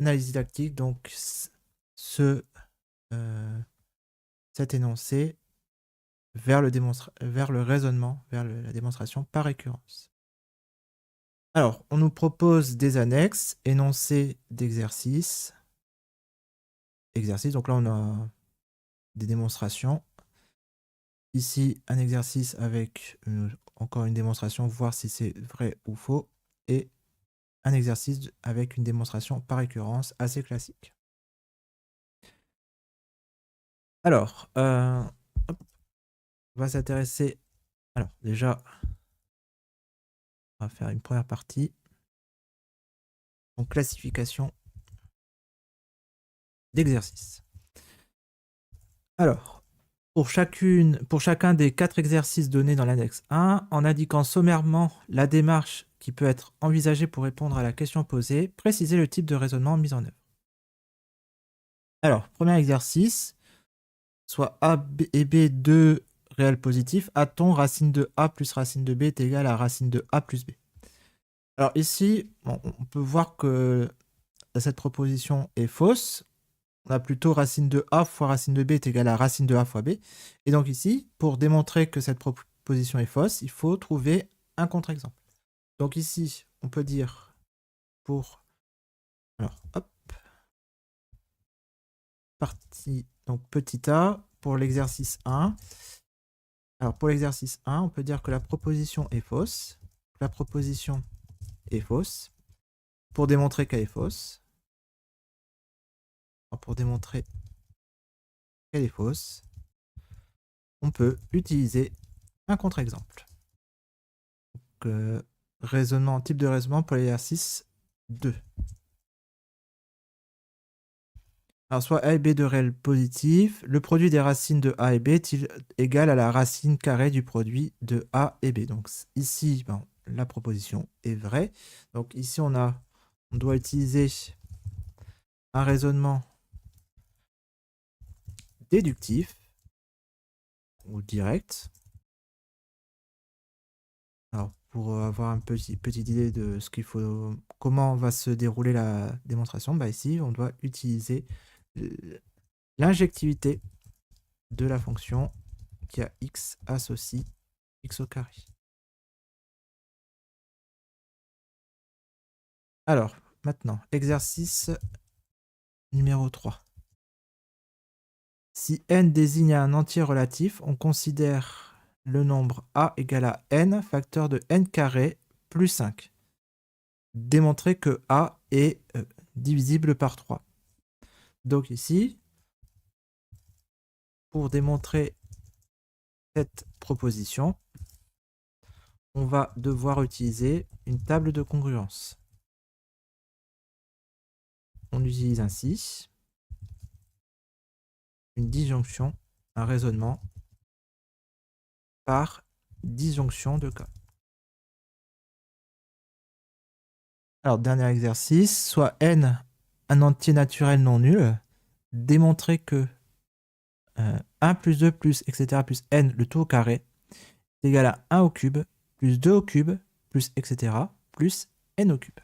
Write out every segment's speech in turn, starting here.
analyse didactique, donc cet énoncé vers le raisonnement, vers la démonstration par récurrence. Alors, on nous propose des annexes, énoncés d'exercices, donc là on a des démonstrations. Ici, un exercice avec encore une démonstration, voir si c'est vrai ou faux, et un exercice avec une démonstration par récurrence assez classique. Alors, hop, on va s'intéresser. Alors, déjà, on va faire une première partie. Donc, classification d'exercices. Alors, pour chacun des 4 exercices donnés dans l'annexe 1, en indiquant sommairement la démarche qui peut être envisagée pour répondre à la question posée, précisez le type de raisonnement mis en œuvre. Alors, premier exercice, soit A et B, 2 réels positifs, a-t-on racine de A plus racine de B est égal à racine de A plus B. Alors ici, on peut voir que cette proposition est fausse. On a plutôt racine de A fois racine de B est égal à racine de A fois B. Et donc ici, pour démontrer que cette proposition est fausse, il faut trouver un contre-exemple. Donc ici, on peut dire pour... Alors, hop. Partie, donc petit a, pour l'exercice 1. Alors pour l'exercice 1, on peut dire que la proposition est fausse. La proposition est fausse. Pour démontrer qu'elle est fausse. Alors, pour démontrer qu'elle est fausse, on peut utiliser un contre-exemple. Raisonnement, type de raisonnement pour l'exercice 2. Alors, soit A et B de réels positifs, le produit des racines de A et B est-il égal à la racine carrée du produit de A et B. Donc ici, la proposition est vraie. Donc ici, on doit utiliser un raisonnement déductif ou direct. Alors, pour avoir une petite idée de ce qu'il faut, comment va se dérouler la démonstration, ici, on doit utiliser l'injectivité de la fonction qui a x associe x au carré. Alors, maintenant, exercice numéro 3. Si n désigne un entier relatif, on considère le nombre a égal à n, facteur de n carré plus 5. Démontrer que a est divisible par 3. Donc ici, pour démontrer cette proposition, on va devoir utiliser une table de congruence. On utilise ainsi une disjonction, un raisonnement par disjonction de cas. Alors, dernier exercice, soit n un entier naturel non nul, démontrer que 1 plus 2 plus etc. plus n le tout au carré est égal à 1 au cube plus 2 au cube plus etc. plus n au cube.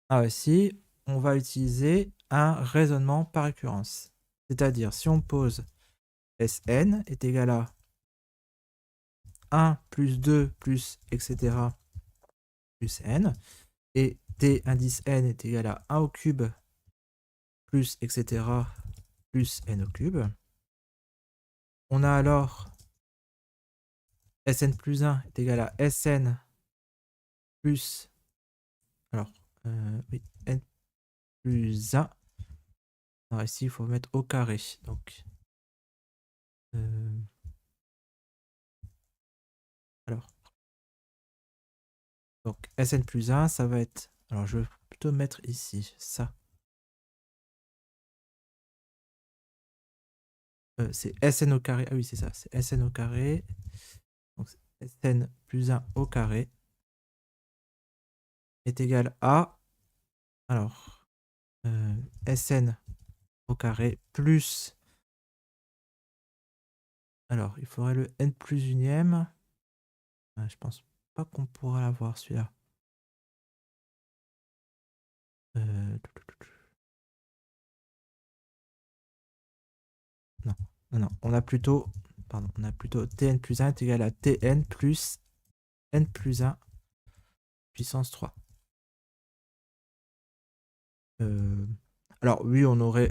Alors ici, on va utiliser un raisonnement par récurrence. C'est-à-dire, si on pose Sn est égal à 1 plus 2 plus etc. plus n, et t indice n est égal à 1 au cube plus etc. plus n au cube, on a alors Sn plus 1 est égal à Sn plus, alors, oui, n plus 1. Alors ici, il faut mettre au carré. Donc, alors, donc Sn plus 1, ça va être... Alors, je vais plutôt mettre ici, ça. C'est Sn au carré. Ah oui, c'est ça. C'est Sn au carré. Donc, Sn plus 1 au carré est égal à... Alors, Sn au carré plus... Alors, il faudrait le n plus unième. Je pense pas qu'on pourra l'avoir, celui-là. Non, non, non. On a plutôt Tn plus 1 est égal à Tn plus n plus 1 puissance 3. Alors oui, on aurait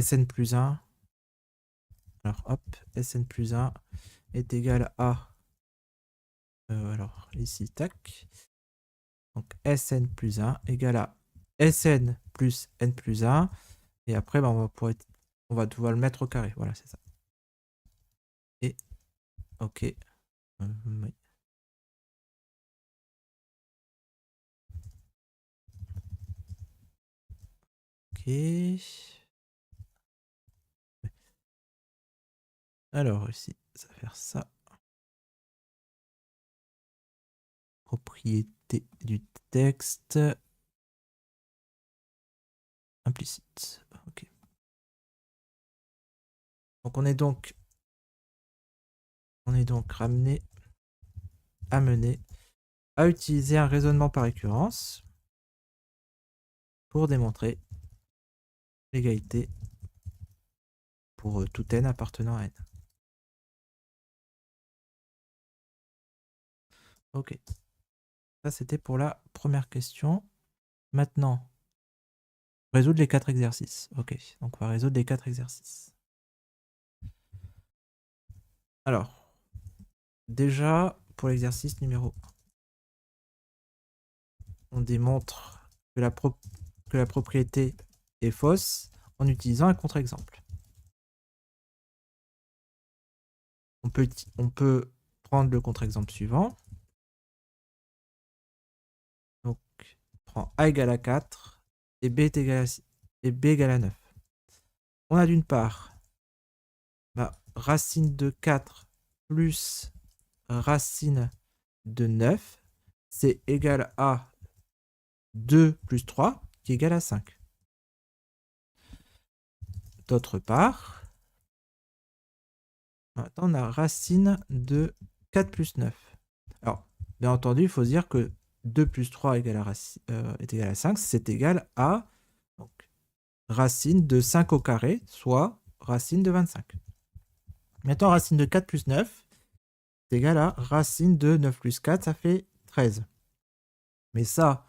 Sn plus 1. Alors hop, Sn plus 1 est égal à... alors ici, tac. Donc Sn plus 1 égale à Sn plus n plus 1. Et après, bah, on va devoir le mettre au carré. Voilà, c'est ça. Et ok. Oui. Ok. Alors ici, ça va faire ça. Propriété du texte implicite. Ok. Donc on est donc amené à utiliser un raisonnement par récurrence pour démontrer l'égalité pour tout n appartenant à n. Ok. Ça, c'était pour la première question. Maintenant, résoudre les 4 exercices. Ok, donc on va résoudre les 4 exercices. Alors, déjà, pour l'exercice numéro 1, on démontre que la propriété est fausse en utilisant un contre-exemple. On peut prendre le contre-exemple suivant. Donc, on prend A égale à 4 et B égale à 9. On a d'une part racine de 4 plus racine de 9, c'est égal à 2 plus 3, qui est égal à 5. D'autre part, maintenant on a racine de 4 plus 9. Alors, bien entendu, il faut se dire que 2 plus 3 est égal à 5, c'est égal à donc, racine de 5 au carré, soit racine de 25. Maintenant, racine de 4 plus 9, c'est égal à racine de 9 plus 4, ça fait 13. Mais ça,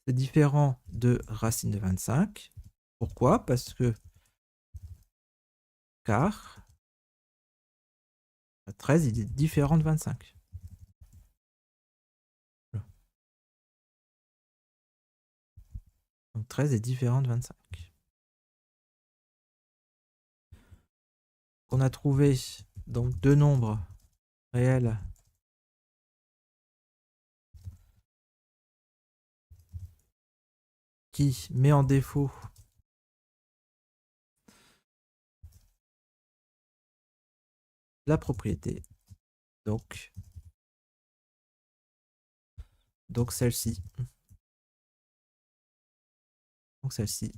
c'est différent de racine de 25. Pourquoi? Parce que car 13, il est différent de 25. Donc 13 est différent de 25. On a trouvé donc deux nombres réels qui met en défaut la propriété. Donc celle-ci. Donc celle-ci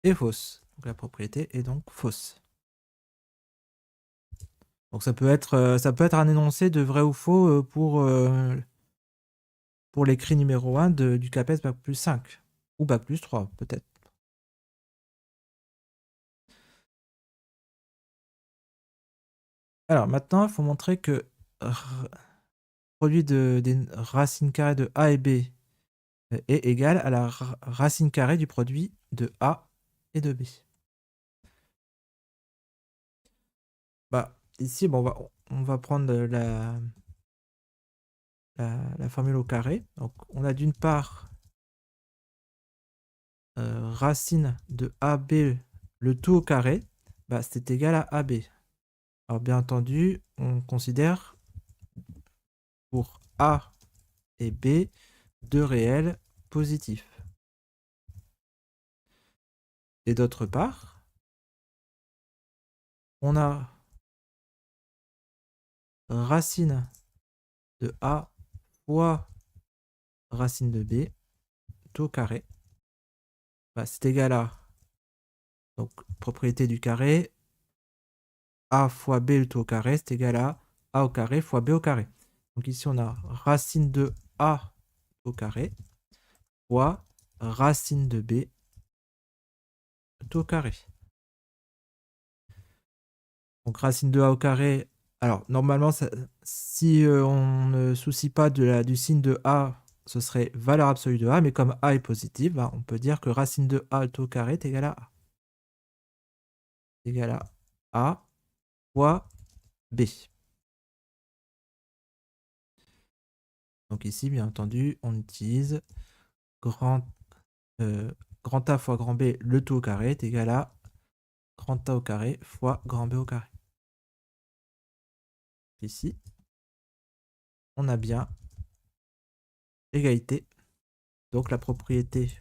est fausse. Donc la propriété est donc fausse. Donc ça peut être un énoncé de vrai ou faux pour l'écrit numéro 1 du CAPES Bac plus 5. Ou Bac plus 3, peut-être. Alors maintenant, il faut montrer que produit des racines carrées de A et B est égal à la racine carrée du produit de A et de B. Bah, ici, bon, on va prendre la formule au carré. Donc, on a d'une part racine de AB, le tout au carré, bah, c'est égal à AB. Alors, bien entendu, on considère pour A et B deux réels positifs. Et d'autre part, on a racine de A fois racine de B, tout au carré. Bah, c'est égal à, donc propriété du carré, A fois B le tout au carré, c'est égal à A au carré fois B au carré. Donc ici on a racine de A au carré fois racine de B tout au carré. Donc racine de A au carré. Alors normalement, si on ne soucie pas du signe de A, ce serait valeur absolue de A, mais comme A est positive, on peut dire que racine de A tout au carré est égal à A. Égal à A fois B. Donc ici, bien entendu, on utilise grand, grand A fois grand B, le tout au carré est égal à grand A au carré fois grand B au carré. Ici, on a bien égalité. Donc la propriété...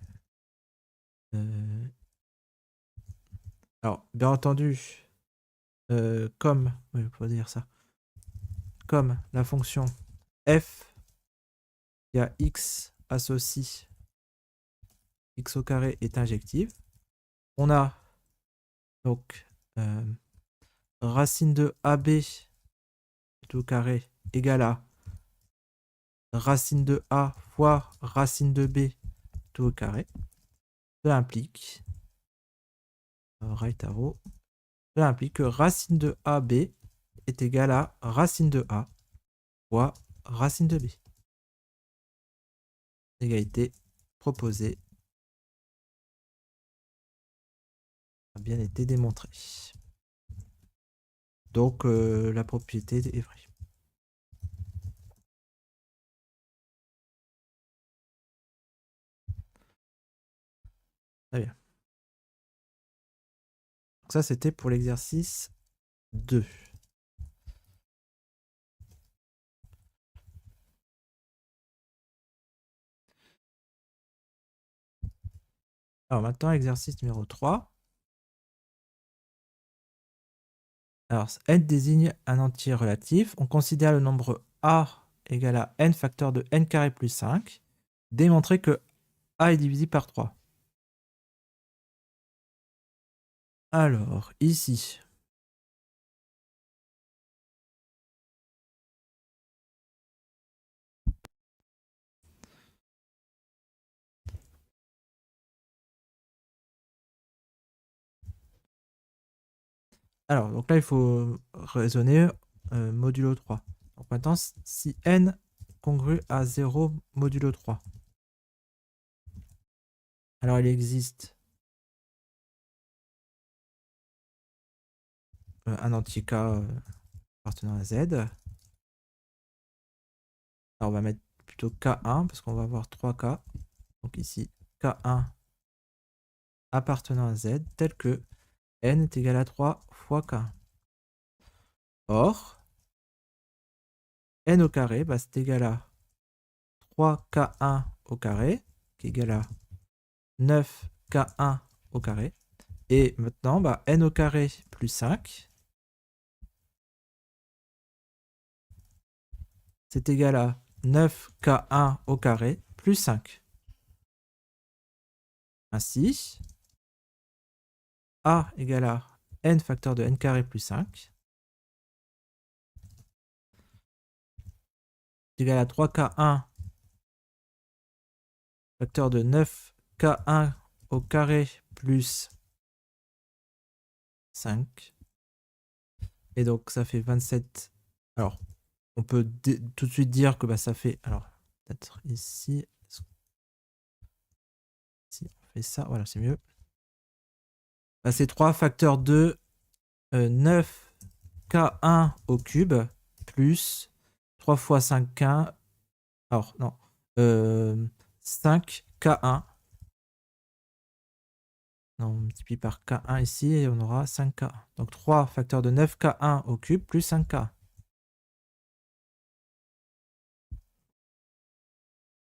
alors, bien entendu, comme... Oui, on peut dire ça. Comme la fonction f, il y a x associe x au carré est injective. On a donc racine de AB tout au carré égale à racine de A fois racine de B tout au carré. Cela implique, right arrow, cela implique que racine de AB est égale à racine de A fois racine de B. Égalité proposée a bien été démontrée. Donc la propriété est vraie. Très bien. Donc ça, c'était pour l'exercice 2. Alors maintenant, exercice numéro 3. Alors, n désigne un entier relatif. On considère le nombre a égal à n facteur de n carré plus 5. Démontrer que a est divisible par 3. Alors, ici, alors, donc là, il faut raisonner modulo 3. Donc maintenant, si n congrue à 0 modulo 3, alors il existe un entier k appartenant à z. Alors, on va mettre plutôt k1 parce qu'on va avoir 3k. Donc ici, k1 appartenant à z tel que n est égal à 3 fois k1. Or, n au carré, c'est égal à 3k1 au carré, qui est égal à 9k1 au carré. Et maintenant, n au carré plus 5, c'est égal à 9k1 au carré plus 5. Ainsi, a égale à n facteur de n carré plus 5, est égal à 3k1 facteur de 9k1 au carré plus 5. Et donc, ça fait 27. Alors, on peut tout de suite dire que ça fait... Alors, peut-être ici... Si on fait ça, voilà, c'est mieux. C'est 3 facteur de 9k1 au cube plus 3 fois 5k. Alors, non. 5k1. Non, on multiplie par k1 ici et on aura 5k. Donc 3 facteur de 9k1 au cube plus 5k.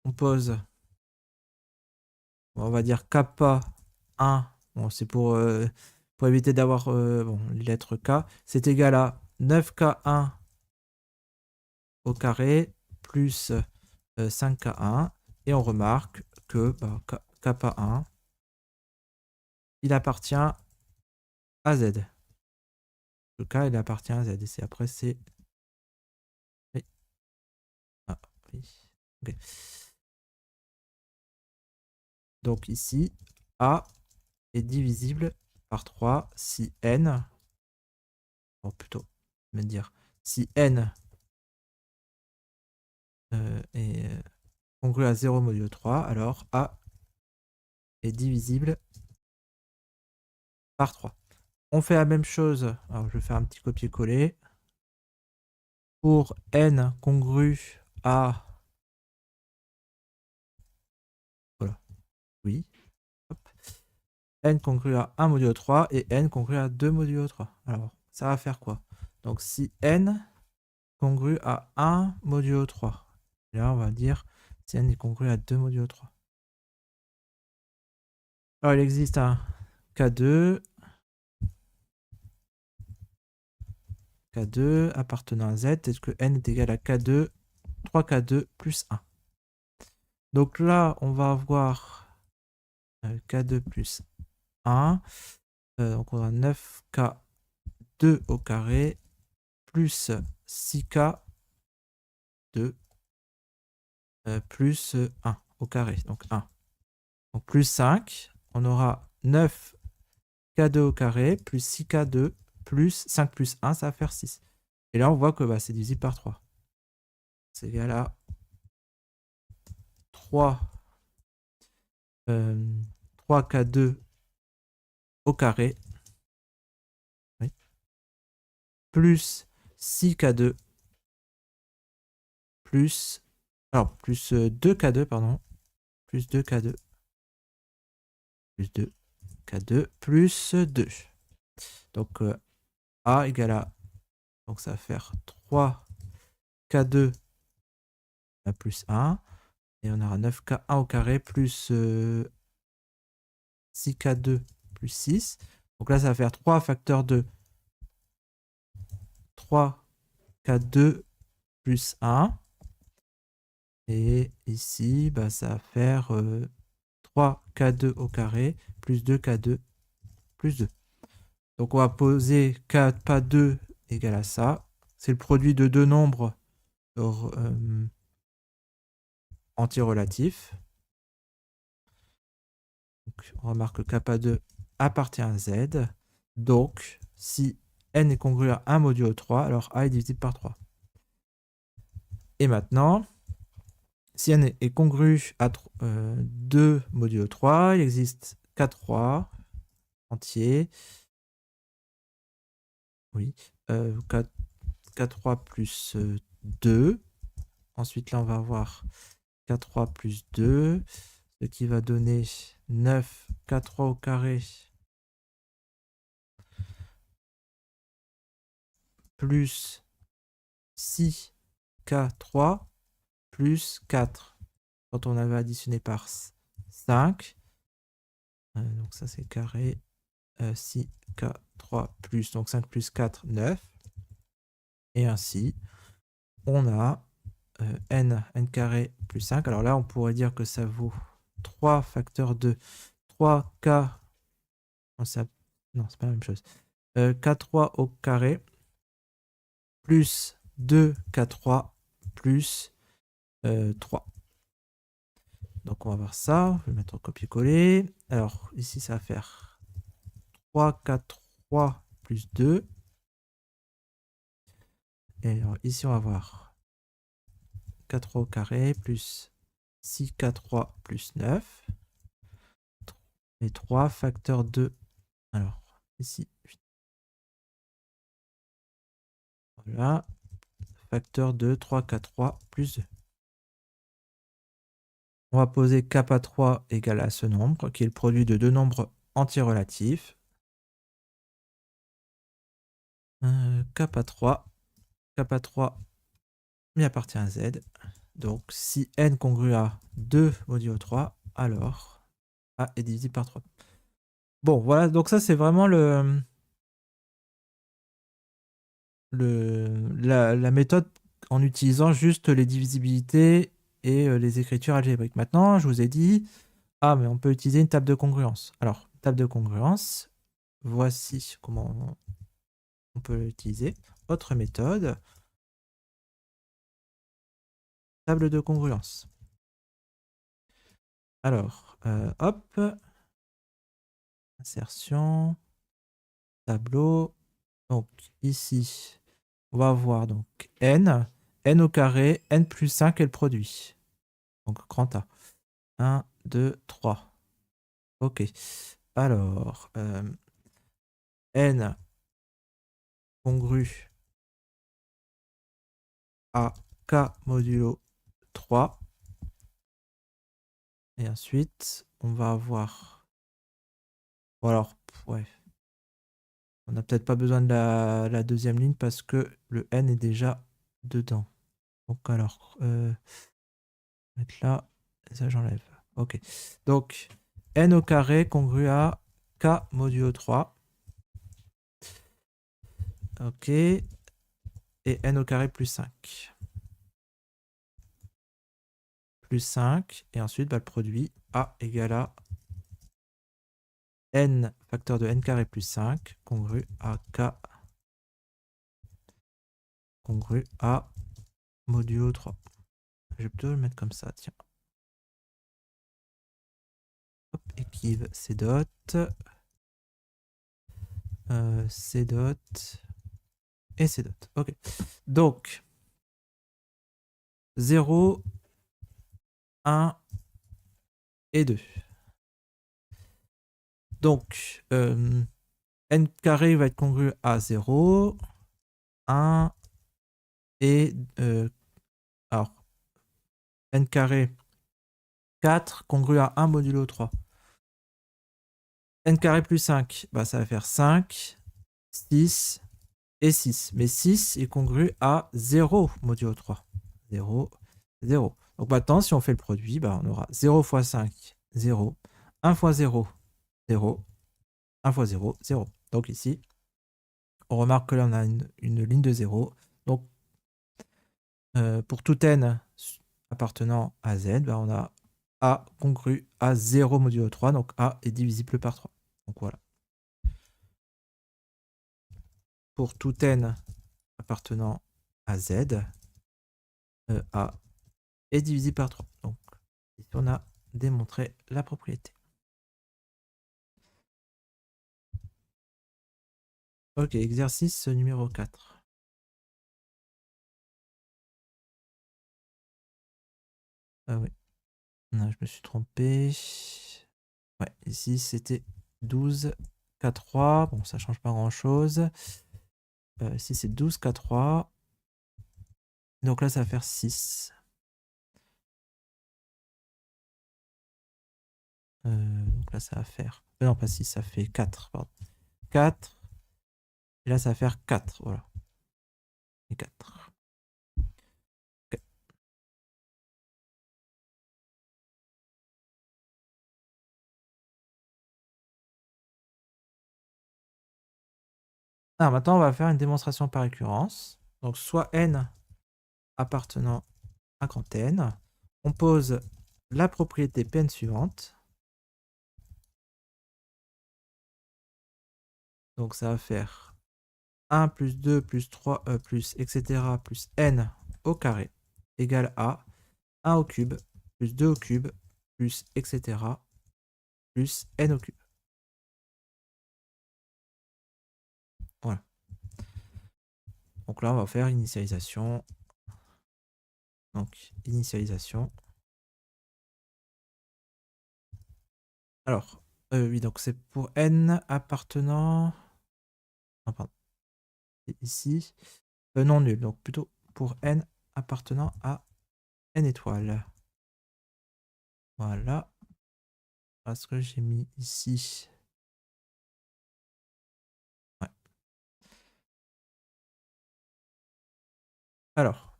On pose. On va dire kappa 1. Bon, c'est pour éviter d'avoir les lettres k. C'est égal à 9k1 au carré plus 5k1. Et on remarque que kappa 1, il appartient à z. Le k, il appartient à z. Et c'est après, c'est... Oui. Ah, oui. Okay. Donc ici, A est divisible par 3 si n, bon plutôt, je vais dire, si n est congru à 0 modulo 3, alors A est divisible par 3. On fait la même chose, alors je vais faire un petit copier-coller. Pour n congru à... Voilà, oui. Hop. N congru à 1 modulo 3 et n congru à 2 modulo 3. Alors, ça va faire quoi? Donc, si n congru à 1 modulo 3, là, on va dire si n est congru à 2 modulo 3. Alors, il existe un K2 appartenant à Z. Est-ce que n est égal à K2, 3K2 plus 1? Donc là, on va avoir K2 plus 1. Donc on a 9K2 au carré plus 6K2 plus 1 au carré, donc 1. Donc plus 5, on aura 9K2 au carré plus 6K2 plus 5 plus 1, ça va faire 6. Et là, on voit que bah, c'est divisible par 3. C'est égal à 3K2 au carré, oui, plus 6K2 plus, alors, plus 2K2, pardon, plus 2K2 plus 2K2 plus 2. Donc A égale à, donc ça va faire 3K2 plus 1. Et on aura 9K1 au carré plus 6K2 plus 6. Donc là, ça va faire 3 facteur de 3K2 plus 1. Et ici, bah, ça va faire 3K2 au carré plus 2K2 plus 2. Donc on va poser K2 égale à ça. C'est le produit de deux nombres antirelatifs. Donc, on remarque que K2 appartient à Z. Donc, si n est congru à 1 modulo 3, alors A est divisible par 3. Et maintenant, si n est congru à 2 modulo 3, il existe K3 entier. Oui. K3 plus 2. Ensuite, là, on va avoir K3 plus 2, ce qui va donner 9K3 au carré plus 6K3 plus 4. Quand on avait additionné par 5, donc ça c'est carré, 6K3 plus, donc 5 plus 4, 9. Et ainsi, on a n carré plus 5. Alors là, on pourrait dire que ça vaut 3 facteurs de 3K. Non, c'est pas la même chose. K3 au carré plus 2K3 plus 3. Donc on va voir ça. Je vais mettre en copier-coller. Alors ici, ça va faire 3K3 plus 2. Et alors ici, on va voir K3 au carré plus 6K3 plus 9. Et 3 facteur 2. Alors ici, voilà, facteur de 3K3 plus 2. On va poser K3 égale à ce nombre, qui est le produit de deux nombres antirelatifs. K3 mais appartient à Z. Donc si n congru à 2 modulo 3, alors A est divisible par 3. Bon, voilà, donc ça c'est vraiment la méthode en utilisant juste les divisibilités et les écritures algébriques. Maintenant, je vous ai dit, mais on peut utiliser une table de congruence. Alors, table de congruence, voici comment on peut l'utiliser. Autre méthode, table de congruence. Alors, hop, insertion, tableau. Donc ici, on va avoir donc n au carré, n plus 5 est le produit. Donc grand A. 1, 2, 3. Ok. Alors, n congru à k modulo 3. Et ensuite, on va avoir... Bon alors, ouais. On n'a peut-être pas besoin de la deuxième ligne parce que le n est déjà dedans. Donc alors, mettre là, et ça j'enlève. Ok. Donc, n au carré congru à k modulo 3. Ok. Et n au carré plus 5. Plus 5. Et ensuite, bah, le produit A égale à n facteur de n carré plus 5 congru à k congru à modulo 3. Je vais plutôt le mettre comme ça, tiens. Hop, équive, c dot. C dot. Et c dot. Ok. Donc, 0, 1 et 2. Donc, n carré va être congru à 0, 1 et... alors, n carré 4 congru à 1 modulo 3. N carré plus 5, bah, ça va faire 5, 6 et 6. Mais 6 est congru à 0 modulo 3. 0, 0. Donc maintenant, si on fait le produit, bah, on aura 0 fois 5, 0. 1 fois 0, 0. 1 fois 0, 0. Donc ici, on remarque que là, on a une ligne de 0. Donc, pour tout n appartenant à z, bah, on a A congru à 0 modulo 3. Donc A est divisible par 3. Donc voilà. Pour tout n appartenant à z, A est divisible par 3. Donc ici, on a démontré la propriété. Ok, exercice numéro 4. Ah oui. Non, je me suis trompé. Ouais, ici c'était 12 K3. Bon, ça change pas grand chose. Ici c'est 12 K3. Donc là, ça va faire 6. Donc là, ça va faire... non, pas 6, ça fait 4. Pardon. 4. Et là, ça va faire 4. Voilà. Et 4. Okay. Alors maintenant, on va faire une démonstration par récurrence. Donc soit n appartenant à grand N. On pose la propriété Pn suivante. Donc ça va faire 1 plus 2 plus 3 plus etc. plus n au carré égale à 1 au cube plus 2 au cube plus etc. plus n au cube. Voilà. Donc là, on va faire initialisation. Donc, initialisation. Alors, oui, donc c'est pour n appartenant... non, pardon. Ici. Non nul, donc plutôt pour n appartenant à n étoiles. Voilà. Parce que j'ai mis ici. Ouais. Alors,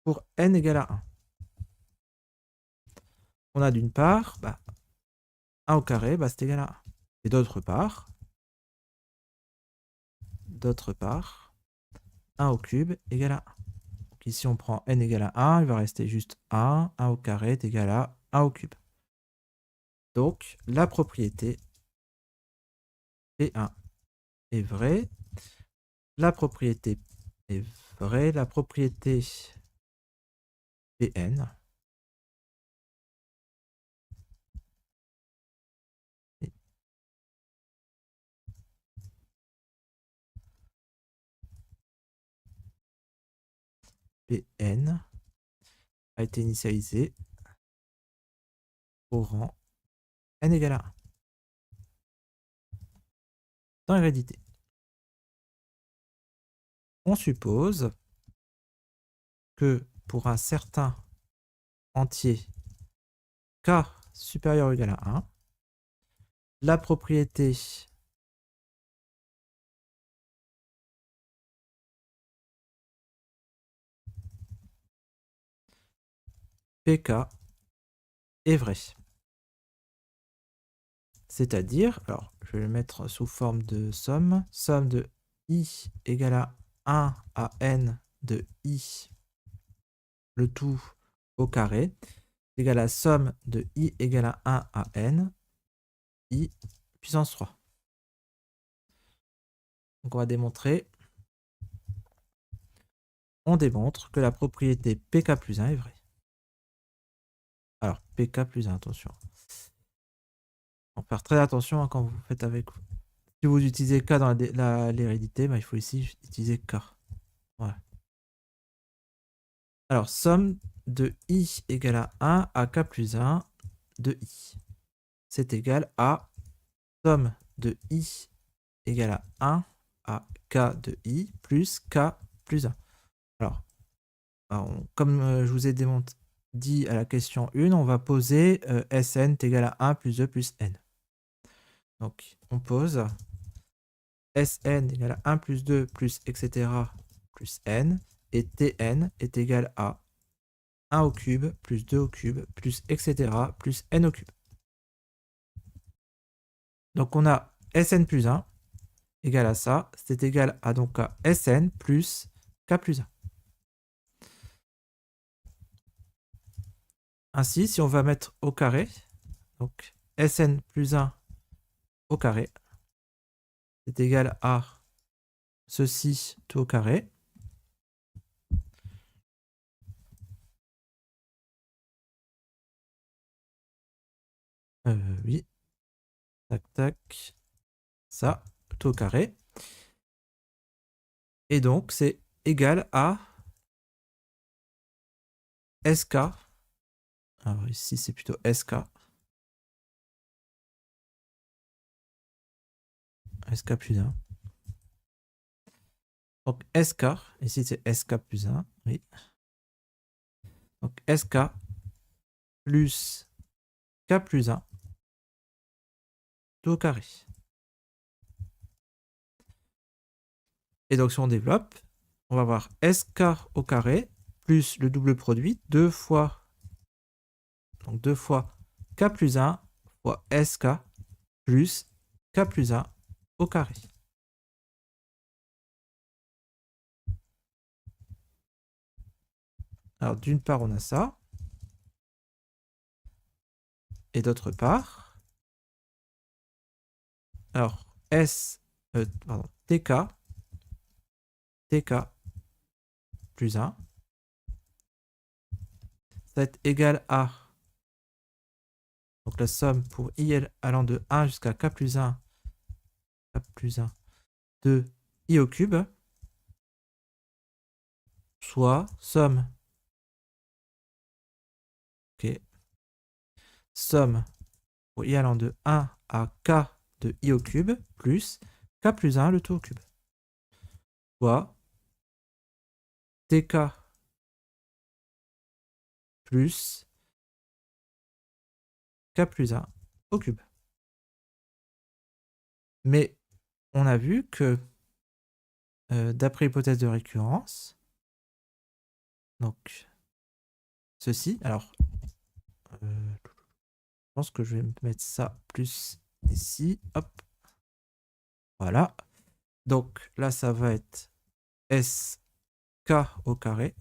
pour n égale à 1, on a d'une part, bah, 1 au carré, bah, c'est égal à 1. Et d'autre part, 1 au cube égale à 1. Donc ici, on prend n égale à 1, il va rester juste 1. 1 au carré est égal à 1 au cube. Donc, la propriété P1 est vraie. La propriété est vraie. La propriété Pn Pn a été initialisé au rang n égale à 1 dans l'hérédité. On suppose que pour un certain entier k supérieur ou égal à 1, la propriété pk est vraie. C'est-à-dire, alors je vais le mettre sous forme de somme de i égale à 1 à n de i, le tout au carré, égale à somme de i égale à 1 à n, i puissance 3. Donc on va démontrer. On démontre que la propriété pk plus 1 est vraie. Alors, pk plus 1, attention. On faire très attention quand vous faites avec vous. Si vous utilisez k dans l'hérédité, il faut ici utiliser k. Voilà. Alors, somme de i égale à 1 à k plus 1 de i. C'est égal à somme de i égale à 1 à k de i plus k plus 1. Alors comme je vous ai dit à la question 1, on va poser Sn est égal à 1 plus 2 plus n. Donc, on pose Sn égale à 1 plus 2 plus etc. plus n, et Tn est égal à 1 au cube plus 2 au cube plus etc. plus n au cube. Donc, on a Sn plus 1 égale à ça, c'est égal à donc à Sn plus k plus 1. Ainsi, si on va mettre au carré, donc Sn plus 1 au carré, c'est égal à ceci tout au carré. Oui. Tac, tac. Ça, tout au carré. Et donc, c'est égal à SK. Alors ici, c'est plutôt SK. SK plus 1. Donc SK, ici c'est SK plus 1. Oui. Donc SK plus K plus 1 tout au carré. Et donc si on développe, on va avoir SK au carré plus le double produit, 2 fois K plus 1 fois SK plus K plus 1 au carré. Alors d'une part, on a ça. Et d'autre part, alors TK plus 1, ça va être égal à, donc la somme pour i allant de 1 jusqu'à k plus 1 de i au cube, soit somme, somme pour i allant de 1 à k de i au cube plus k plus 1 le tout au cube, soit tk plus k plus 1 au cube. Mais on a vu que d'après l'hypothèse de récurrence, donc ceci, alors je pense que je vais mettre ça plus ici, hop, voilà. Donc là, ça va être SK au carré.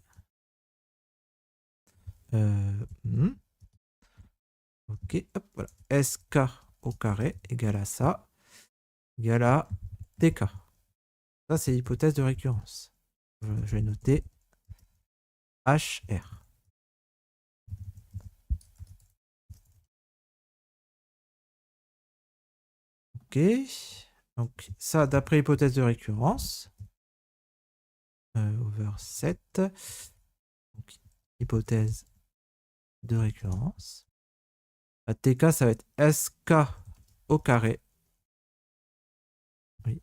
Ok, hop, voilà. SK au carré égale à ça, égale à TK. Ça, c'est l'hypothèse de récurrence. Je vais noter HR. Ok, donc ça, d'après l'hypothèse de récurrence, over 7, hypothèse de récurrence. TK, ça va être SK au carré. Oui.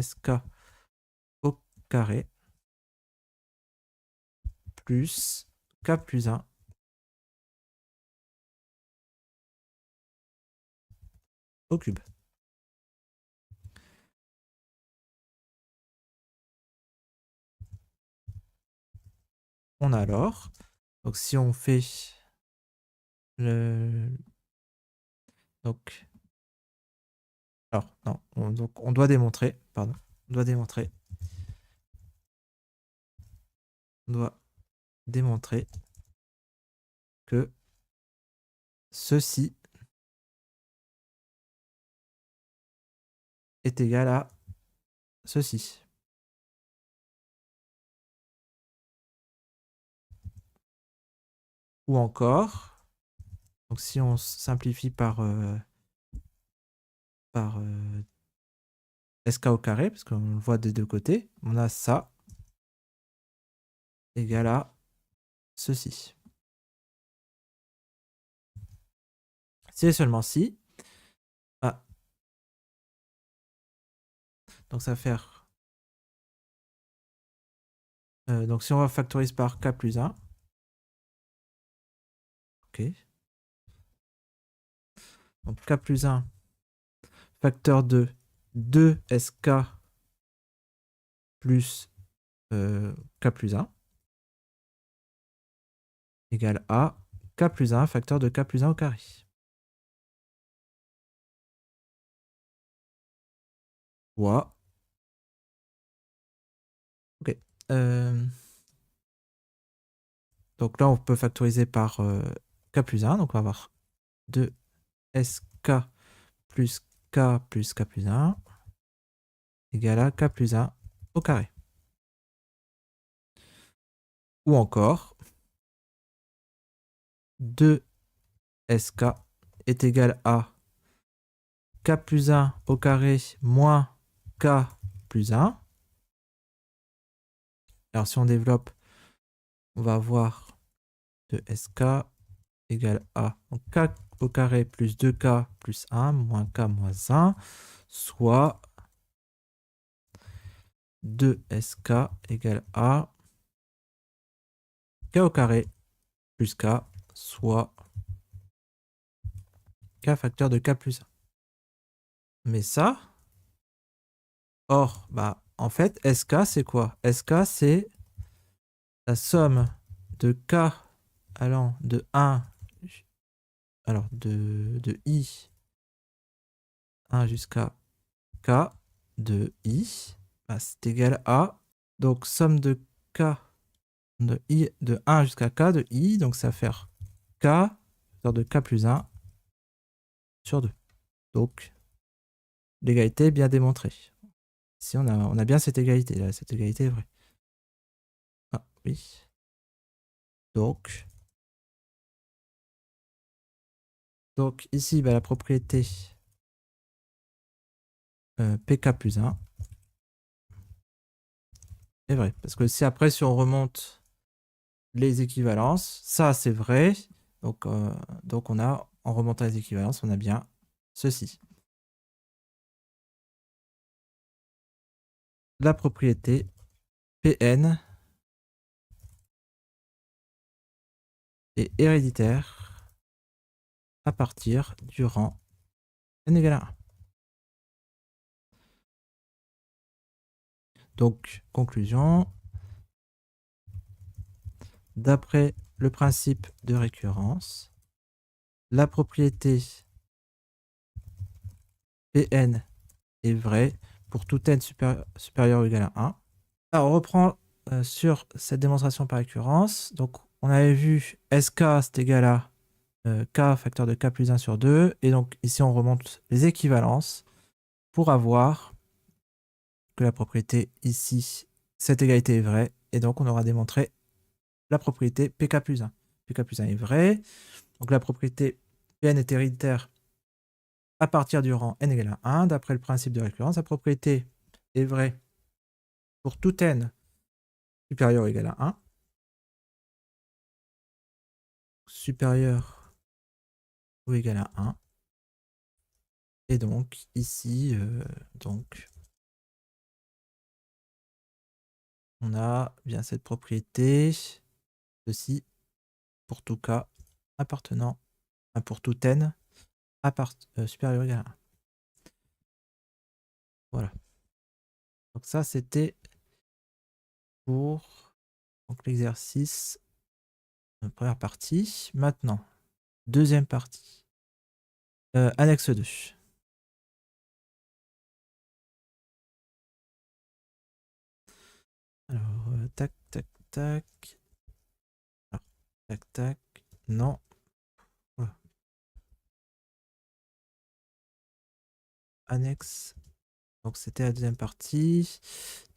SK au carré plus K plus 1 au cube. On a alors, donc si on fait le... Donc, alors, non, donc on doit démontrer, pardon, on doit démontrer que ceci est égal à ceci. Ou encore, donc si on simplifie par SK au carré, parce qu'on le voit des deux côtés, on a ça égal à ceci. Si et seulement si. Ah. Donc ça va faire... donc si on va factoriser par K plus 1. Ok. Donc K plus 1 facteur de 2SK plus K plus 1 égale à K plus 1 facteur de K plus 1 au carré. Ouah. Ok. Donc là, on peut factoriser par K plus 1. Donc on va avoir 2SK plus K plus K plus 1 égale à K plus 1 au carré. Ou encore 2SK est égal à K plus 1 au carré moins K plus 1. Alors si on développe, on va avoir 2SK égale à K au carré plus 2K plus 1 moins K moins 1, soit 2SK égale à K au carré plus K, soit K facteur de K plus 1. Mais ça, or, bah, en fait, SK, c'est quoi? SK, c'est la somme de K allant de 1, alors de I 1 jusqu'à K de I, bah, c'est égal à, donc somme de K de I de 1 jusqu'à K de I, donc ça va faire K facteur de K plus 1 sur 2. Donc, l'égalité est bien démontrée. Si on a bien cette égalité, là, cette égalité est vraie. Ah, oui. Donc ici, bah, la propriété PK plus 1 est vraie. Parce que si après, si on remonte les équivalences, ça c'est vrai. Donc on a, en remontant les équivalences, on a bien ceci. La propriété Pn est héréditaire à partir du rang n égale à 1. Donc, conclusion, d'après le principe de récurrence, la propriété Pn est vraie pour tout n supérieur ou égal à 1. Alors, on reprend sur cette démonstration par récurrence. Donc, on avait vu SK, c'est égal à K facteur de K plus 1 sur 2. Et donc, ici, on remonte les équivalences pour avoir que la propriété ici, cette égalité est vraie. Et donc, on aura démontré la propriété PK plus 1. PK plus 1 est vrai. Donc, la propriété Pn est héréditaire à partir du rang n égale à 1. D'après le principe de récurrence, la propriété est vraie pour tout n supérieur ou égal à 1. supérieur ou égal à 1. Et donc ici, on a bien cette propriété, ceci, pour tout cas appartenant, pour tout n supérieur ou égal à 1. Voilà. Donc ça, c'était pour l'exercice, première partie. Maintenant, deuxième partie. Annexe 2. Alors, tac, tac, tac. Alors, tac, tac. Non. Voilà. Annexe. Donc, c'était la deuxième partie.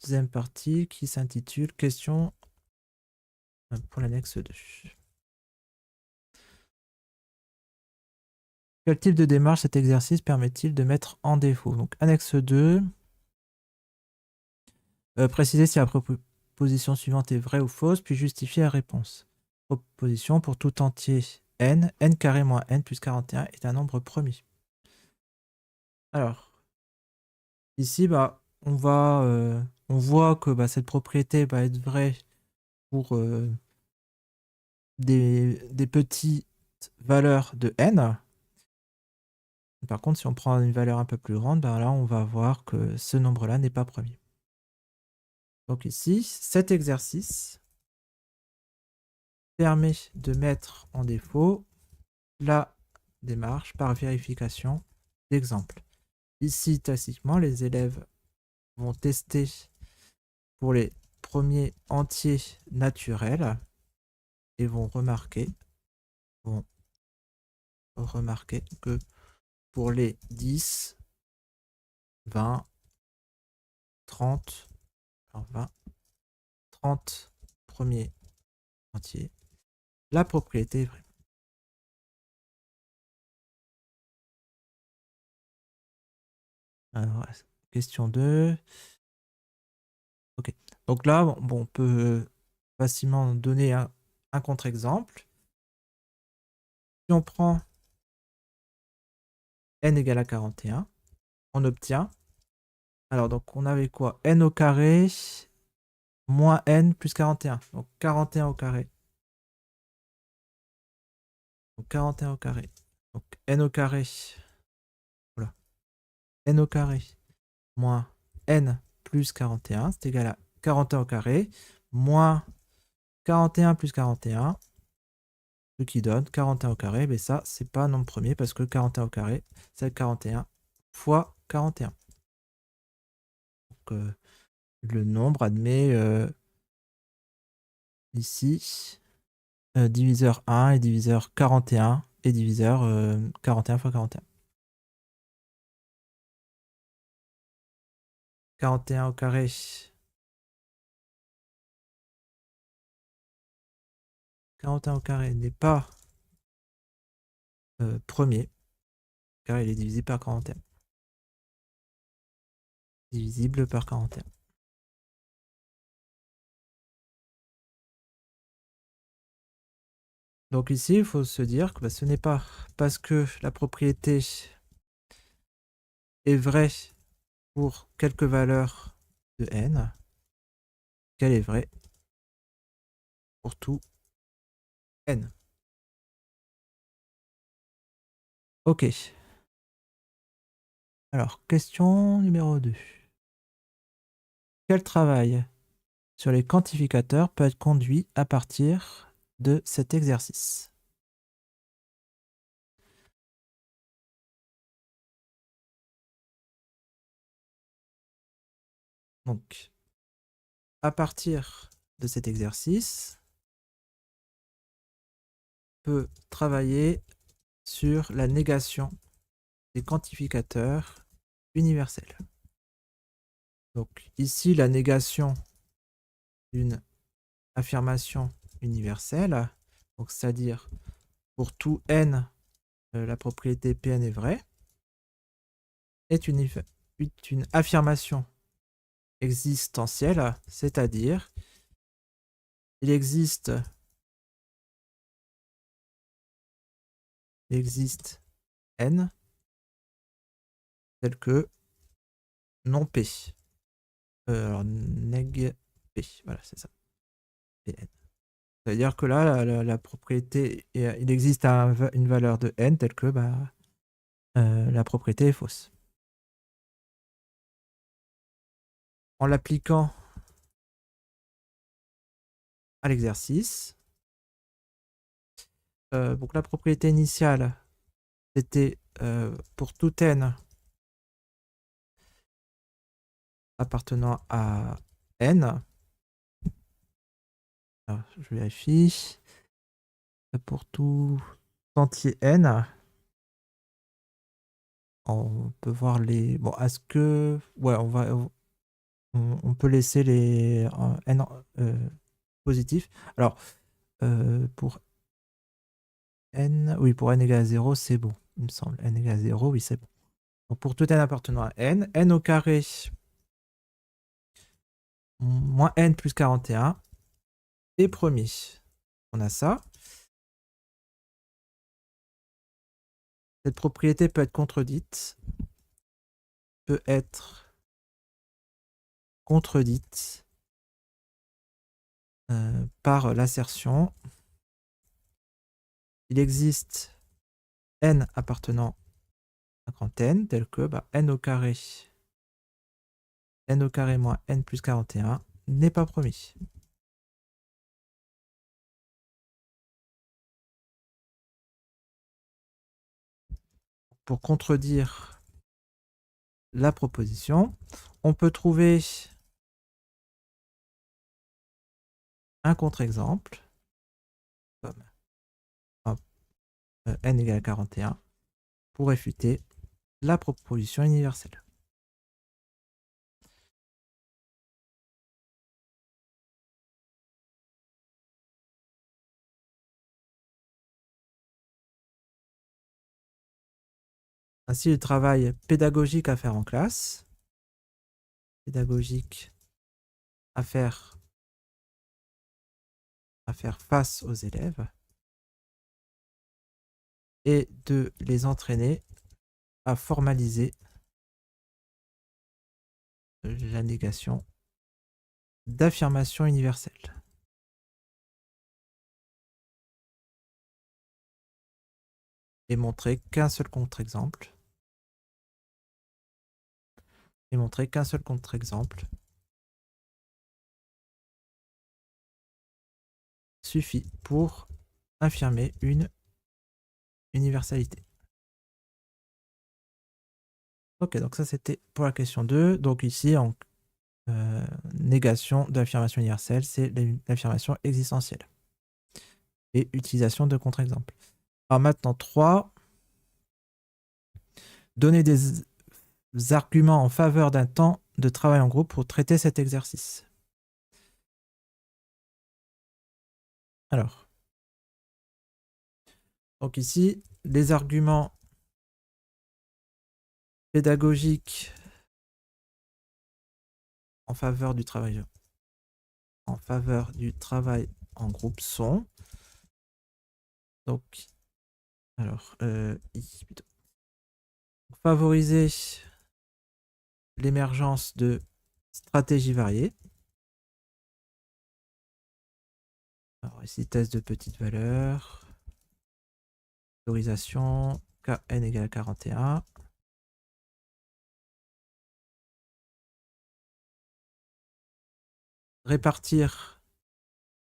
Deuxième partie qui s'intitule Question pour l'annexe 2. Quel type de démarche cet exercice permet-il de mettre en défaut? Donc, annexe 2. Préciser si la proposition suivante est vraie ou fausse, puis justifier la réponse. Proposition pour tout entier n carré moins n plus 41 est un nombre premier. Alors, ici, on voit que cette propriété va être vraie pour des petites valeurs de n. Par contre, si on prend une valeur un peu plus grande, là, on va voir que ce nombre-là n'est pas premier. Donc ici, cet exercice permet de mettre en défaut la démarche par vérification d'exemple. Ici, tacitement, les élèves vont tester pour les premiers entiers naturels et vont remarquer que pour les 10, 20, 30, alors 20, 30 premiers entiers, la propriété est vraie. Alors, question 2. Ok. Donc là, on peut facilement donner un contre-exemple. Si on prend n égale à 41, on obtient, alors donc on avait quoi? N au carré moins n plus 41. Donc 41 au carré. Donc 41 au carré. Donc n au carré. Voilà. N au carré moins n plus 41, c'est égal à 41 au carré moins 41 plus 41, ce qui donne 41 au carré. Mais ça, c'est pas un nombre premier parce que 41 au carré, c'est 41 fois 41. Donc le nombre admet ici diviseur 1 et diviseur 41 et diviseur 41 fois 41. 41 au carré. 41 au carré n'est pas premier, car il est divisé par 41. Divisible par 41. Donc ici, il faut se dire que ce n'est pas parce que la propriété est vraie pour quelques valeurs de n qu'elle est vraie pour tout n. Ok. Alors, question numéro 2. Quel travail sur les quantificateurs peut être conduit à partir de cet exercice? Donc, à partir de cet exercice, on peut travailler sur la négation des quantificateurs universels. Donc ici, la négation d'une affirmation universelle, donc c'est-à-dire pour tout n, la propriété Pn est vraie, est une affirmation existentielle, c'est-à-dire il existe existe n tel que non P. Alors, neg P, voilà, c'est ça. Pn. C'est-à-dire que là, la propriété, il existe une valeur de n telle que la propriété est fausse. En l'appliquant à l'exercice, donc la propriété initiale, c'était pour tout n appartenant à n. Alors, je vérifie. Pour tout entier n, on peut voir les... Bon, est-ce que... Ouais, on peut laisser les n positifs. Alors, pour n... Oui, pour n égale à 0, c'est bon, il me semble. N égale à 0, oui, c'est bon. Donc, pour tout n appartenant à n au carré moins n plus 41 est premier. On a ça. Cette propriété peut être contredite. Par l'assertion il existe n appartenant à grand n, tel que n au carré moins n plus 41 n'est pas premier. Pour contredire la proposition, on peut trouver un contre-exemple, comme n égale à 41, pour réfuter la proposition universelle. Ainsi, le travail pédagogique à faire en classe, pédagogique à faire face aux élèves, et de les entraîner à formaliser la négation d'affirmation universelle. Et montrer qu'un seul contre-exemple. Suffit pour affirmer une universalité. Ok, donc ça c'était pour la question 2. Donc ici, en négation de l'affirmation universelle, c'est l'affirmation existentielle. Et utilisation de contre-exemple. Alors maintenant 3. Donner des arguments en faveur d'un temps de travail en groupe pour traiter cet exercice. Alors, donc ici, les arguments pédagogiques en faveur du travail en groupe sont donc favoriser l'émergence de stratégies variées. Alors ici, test de petite valeur, autorisation, Kn égale à 41. Répartir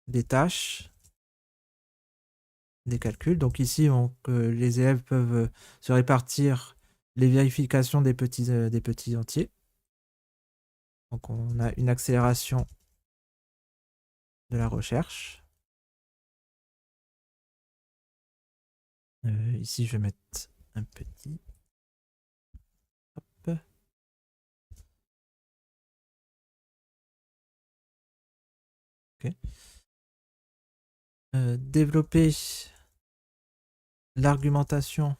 des tâches, des calculs. Donc ici, les élèves peuvent se répartir les vérifications des petits entiers. Donc on a une accélération de la recherche. Ici, je vais mettre un petit. Hop. Ok. Développer l'argumentation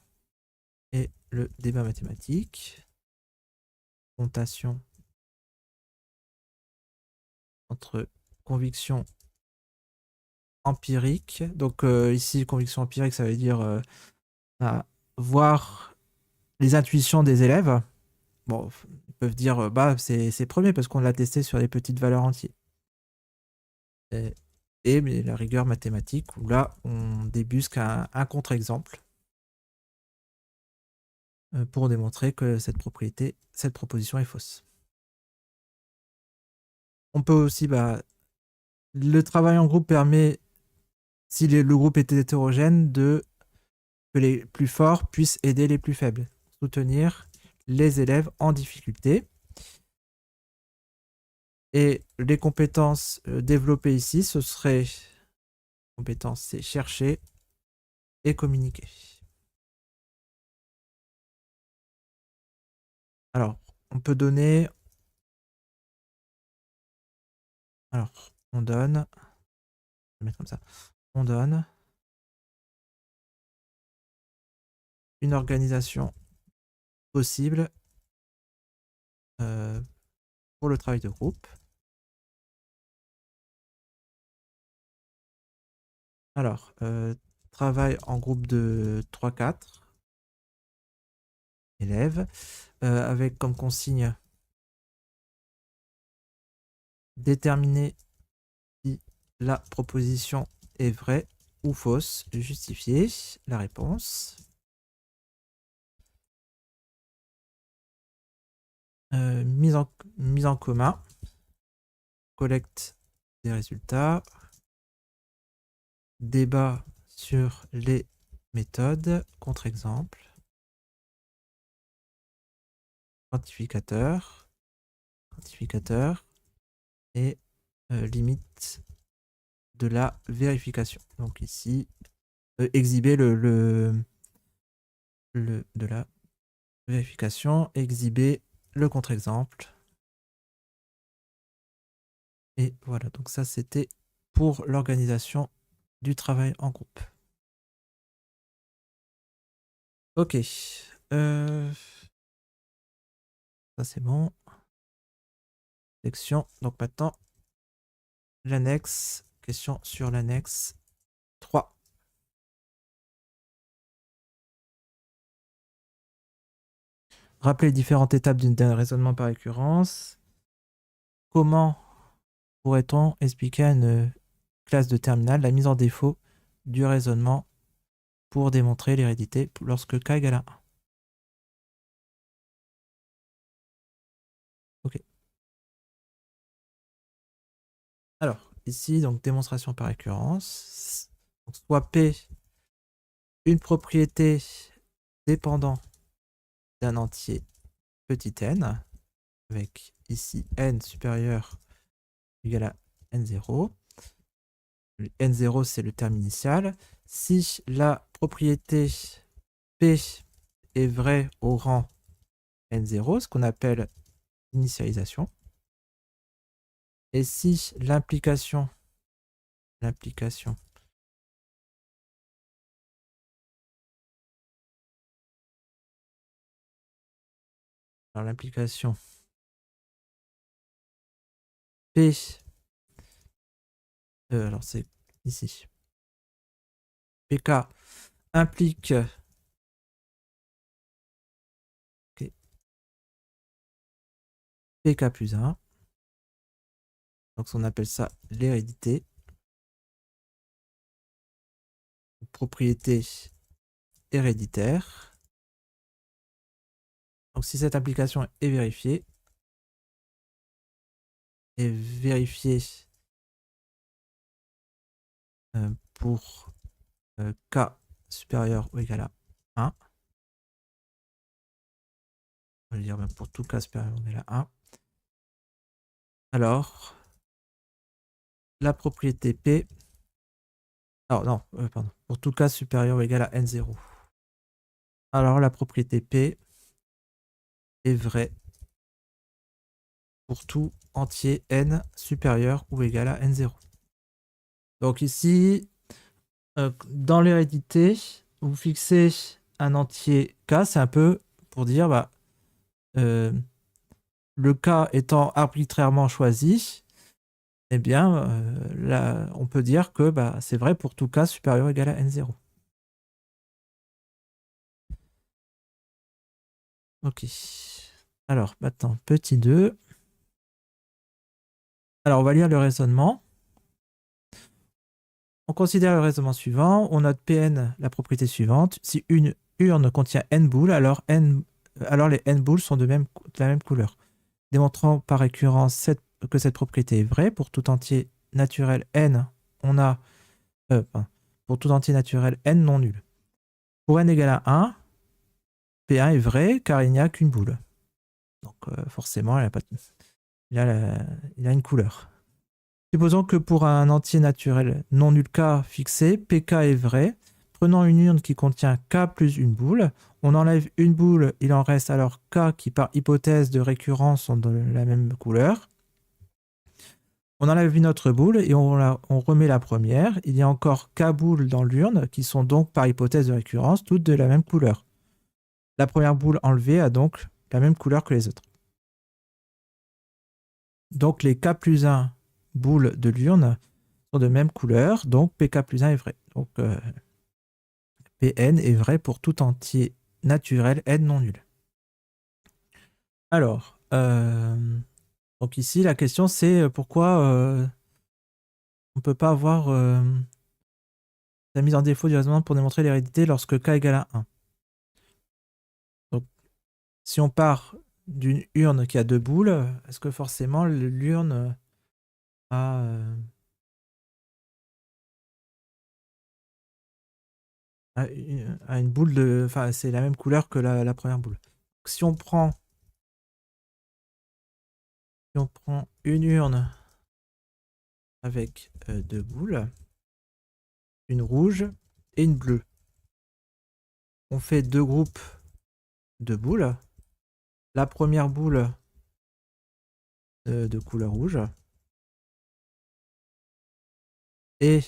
et le débat mathématique. Confrontation entre conviction empirique. Donc ici, conviction empirique, ça veut dire à voir les intuitions des élèves. Bon, ils peuvent dire, bah, c'est premier parce qu'on l'a testé sur des petites valeurs entières. Mais la rigueur mathématique, où là, on débusque un contre-exemple pour démontrer que cette proposition est fausse. On peut aussi, le travail en groupe permet, si le groupe est hétérogène, que les plus forts puissent aider les plus faibles, soutenir les élèves en difficulté. Et les compétences développées ici, ce serait compétences, c'est chercher et communiquer. Alors, on peut donner. Alors, on donne. Je vais mettre comme ça. On donne une organisation possible pour le travail de groupe. Alors, travail en groupe de 3-4 élèves, avec comme consigne déterminer si la proposition est vraie ou fausse, justifier la réponse. Mise en commun, collecte des résultats, débat sur les méthodes, contre-exemple, quantificateur et limite de la vérification. Donc ici, exhiber de la vérification, exhiber le contre-exemple. Et voilà, donc ça c'était pour l'organisation du travail en groupe. Ok. Ça c'est bon. Section. Donc maintenant, l'annexe. Question sur l'annexe 3. Rappeler les différentes étapes d'un raisonnement par récurrence. Comment pourrait-on expliquer à une classe de terminale la mise en défaut du raisonnement pour démontrer l'hérédité lorsque k égale à 1? Ok. Alors, ici, donc démonstration par récurrence. Donc, soit P, une propriété dépendant d'un entier petit n, avec ici n supérieur ou égal à n0. Le n0, c'est le terme initial. Si la propriété P est vraie au rang n0, ce qu'on appelle initialisation. Et si l'implication P, alors c'est ici, PK implique PK plus 1, donc on appelle ça l'hérédité, propriété héréditaire. Donc si cette implication est vérifiée, pour k supérieur ou égal à 1, on va dire même pour tout k supérieur ou égal à 1, alors la propriété P, alors non, pardon, pour tout k supérieur ou égal à n0, alors la propriété P est vraie pour tout entier n supérieur ou égal à n0. Donc ici, dans l'hérédité, vous fixez un entier k, c'est un peu pour dire, le k étant arbitrairement choisi, eh bien, là, on peut dire que c'est vrai pour tout k supérieur ou égal à n0. Ok. Alors, maintenant, petit 2. Alors, on va lire le raisonnement. On considère le raisonnement suivant. On note Pn la propriété suivante. Si une urne contient n boules, alors les n boules sont de la même couleur. Démontrant par récurrence que cette propriété est vraie, pour tout entier naturel n, on a pour tout entier naturel n non nul. Pour n égale à 1, P1 est vrai car il n'y a qu'une boule. Donc forcément, il a une couleur. Supposons que pour un entier naturel non nul K fixé, PK est vrai. Prenons une urne qui contient K plus une boule. On enlève une boule, il en reste alors K qui par hypothèse de récurrence sont de la même couleur. On enlève une autre boule et on remet la première. Il y a encore K boules dans l'urne qui sont donc par hypothèse de récurrence toutes de la même couleur. La première boule enlevée a donc la même couleur que les autres. Donc les K plus 1 boules de l'urne sont de même couleur, donc PK plus 1 est vrai. Donc Pn est vrai pour tout entier naturel n non nul. Alors, donc ici la question c'est pourquoi on ne peut pas avoir la mise en défaut du raisonnement pour démontrer l'hérédité lorsque k égale à 1. Donc si on part d'une urne qui a 2 boules, est-ce que forcément l'urne a une boule de... Enfin, c'est la même couleur que la première boule. Donc, si on prend une urne avec 2 boules, une rouge et une bleue, on fait 2 groupes de boules. La première boule de couleur rouge et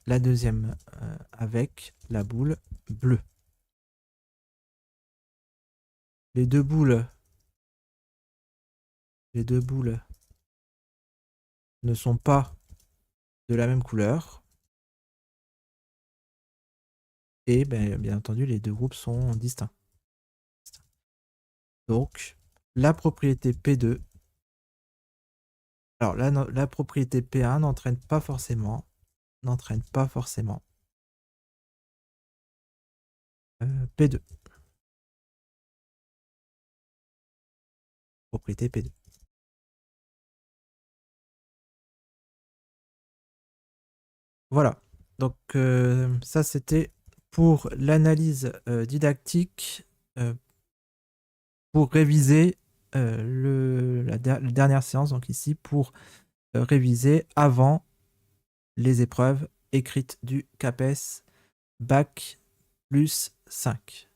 la deuxième avec la boule bleue. Les deux boules ne sont pas de la même couleur et bien entendu les deux groupes sont distincts. Donc la propriété P2, alors la propriété P1 n'entraîne pas forcément P2. Propriété P2. Voilà. Donc ça c'était pour l'analyse didactique pour réviser la dernière séance, donc ici pour réviser avant les épreuves écrites du CAPES Bac plus 5.